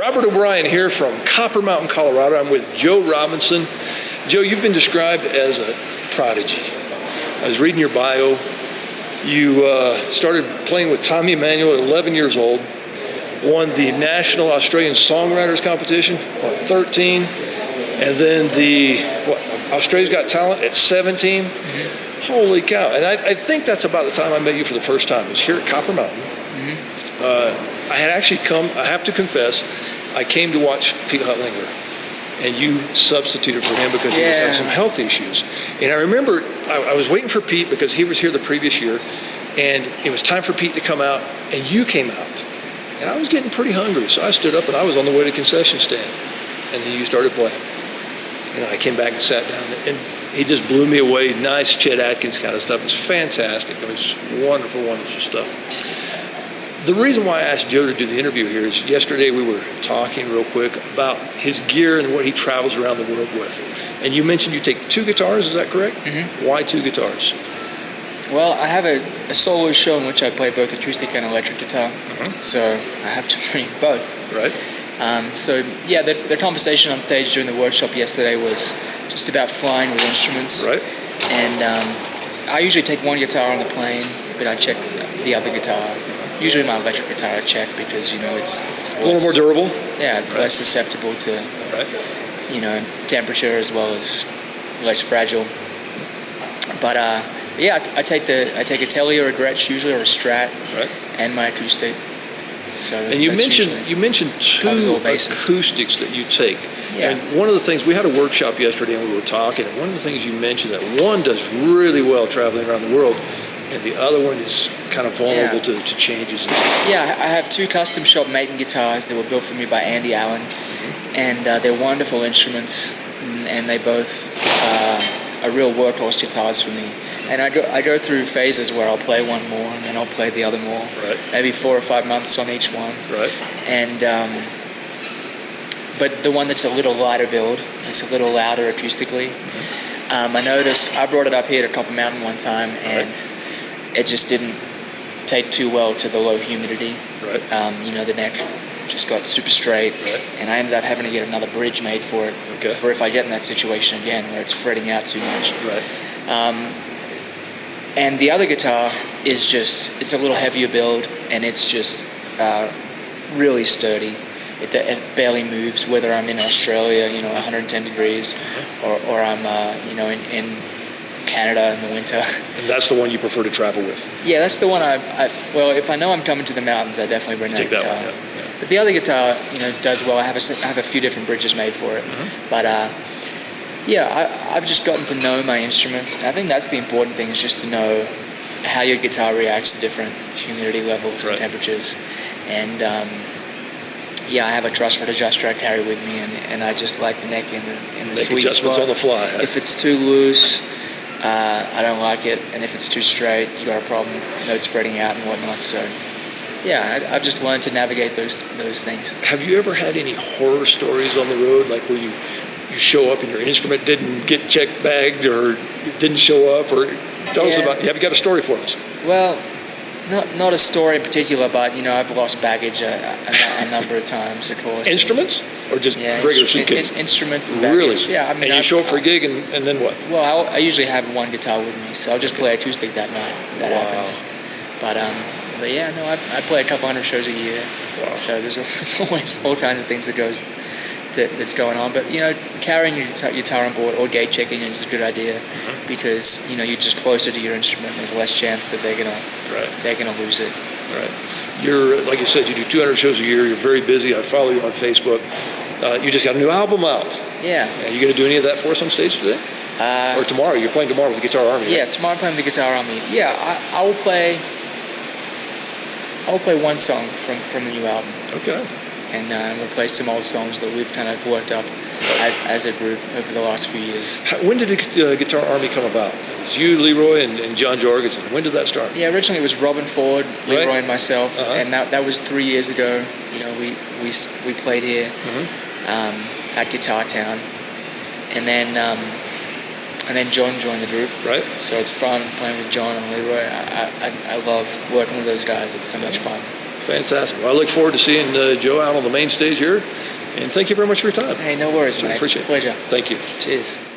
Robert O'Brien here from Copper Mountain, Colorado. I'm with Joe Robinson. Joe, you've been described as a prodigy. I was reading your bio. You started playing with Tommy Emmanuel at 11 years old, won the National Australian Songwriters Competition at 13, and then the Australia's Got Talent at 17. Mm-hmm. Holy cow. And I think that's about the time I met you for the first time. It was here at Copper Mountain. Mm-hmm. I had actually come, I have to confess, I came to watch Pete Huttlinger, and you substituted for him because he was having some health issues. And I remember I was waiting for Pete because he was here the previous year, and it was time for Pete to come out, and you came out. And I was getting pretty hungry, so I stood up and I was on the way to the concession stand. And then you started playing. And I came back and sat down, and he just blew me away. Nice Chet Atkins kind of stuff. It was fantastic. It was wonderful, wonderful stuff. The reason why I asked Joe to do the interview here is yesterday we were talking real quick about his gear and what he travels around the world with. And you mentioned you take 2 guitars, is that correct? Mm-hmm. Why 2 guitars? Well, I have a solo show in which I play both acoustic and electric guitar, so I have to bring both. Right. The conversation on stage during the workshop yesterday was just about flying with instruments. Right. And I usually take 1 guitar on the plane, but I check the other guitar. Usually my electric guitar I check because, it's a little more durable. Yeah, it's less susceptible to, temperature as well as less fragile. But I take a Tele or a Gretsch usually, or a Strat, and my acoustic. So and you mentioned 2 acoustics that you take. Yeah. And one of the things, we had a workshop yesterday and we were talking, and one of the things you mentioned that one does really well traveling around the world, and the other one is kind of vulnerable to changes. Yeah, I have 2 custom shop Maiden guitars that were built for me by Andy Allen, and they're wonderful instruments, and they both are real workhorse guitars for me. And I go through phases where I'll play one more, and then I'll play the other more. Right. Maybe 4 or 5 months on each one. Right. And but the one that's a little lighter build, it's a little louder acoustically. I noticed, I brought it up here to Copper Mountain one time, and it just didn't take too well to the low humidity. Right. The neck just got super straight, and I ended up having to get another bridge made for it, for if I get in that situation again where it's fretting out too much. Right. And the other guitar is it's a little heavier build, and it's just really sturdy. It barely moves, whether I'm in Australia, 110 degrees, or I'm, in Canada in the winter. And that's the one you prefer to travel with? Yeah, that's the one well, if I know I'm coming to the mountains, I definitely bring that guitar. That one, yeah. But the other guitar, does well. I have a few different bridges made for it. But, I've just gotten to know my instruments. And I think that's the important thing, is just to know how your guitar reacts to different humidity levels and temperatures. And, I have a truss rod adjuster I carry with me, and I just like the neck in the sweet adjustments spot. On the fly. Huh? If it's too loose, I don't like it, and if it's too straight, you got a problem. Notes fretting out and whatnot. So, I've just learned to navigate those things. Have you ever had any horror stories on the road, like where you show up and your instrument didn't get check bagged or didn't show up? Or tell us about. Have you got a story for us? Well, not a story in particular, but I've lost baggage a number of times, of course. Instruments, or just regular suitcase? Instruments and baggage. Really? Yeah. And you show up for a gig, and then what? Well, I usually have 1 guitar with me, so I'll just play acoustic that night. That happens. But I play a couple hundred shows a year. Wow. So there's always all kinds of things that's going on. But carrying your guitar on board or gate checking is a good idea, because you're just closer to your instrument. There's less chance that they're gonna lose it. Right. You're, like you said, you do 200 shows a year. You're very busy. I follow you on Facebook. You just got a new album out. Yeah. Are you going to do any of that for us on stage today? Or tomorrow? You're playing tomorrow with the Guitar Army. Yeah, tomorrow I'm playing with the Guitar Army. Yeah, I will play 1 song from the new album. Okay. And we'll play some old songs that we've kind of worked up as a group over the last few years. When did the Guitar Army come about? It was you, Leroy, and John Jorgensen. When did that start? Yeah, originally it was Robin Ford, Leroy, and myself, and that was 3 years ago. We played here at Guitar Town, and then John joined the group. Right. So it's fun playing with John and Leroy. I love working with those guys. It's so much fun. Fantastic. Well, I look forward to seeing Joe out on the main stage here. And thank you very much for your time. Hey, no worries, Mike. Appreciate it. Pleasure. Thank you. Cheers.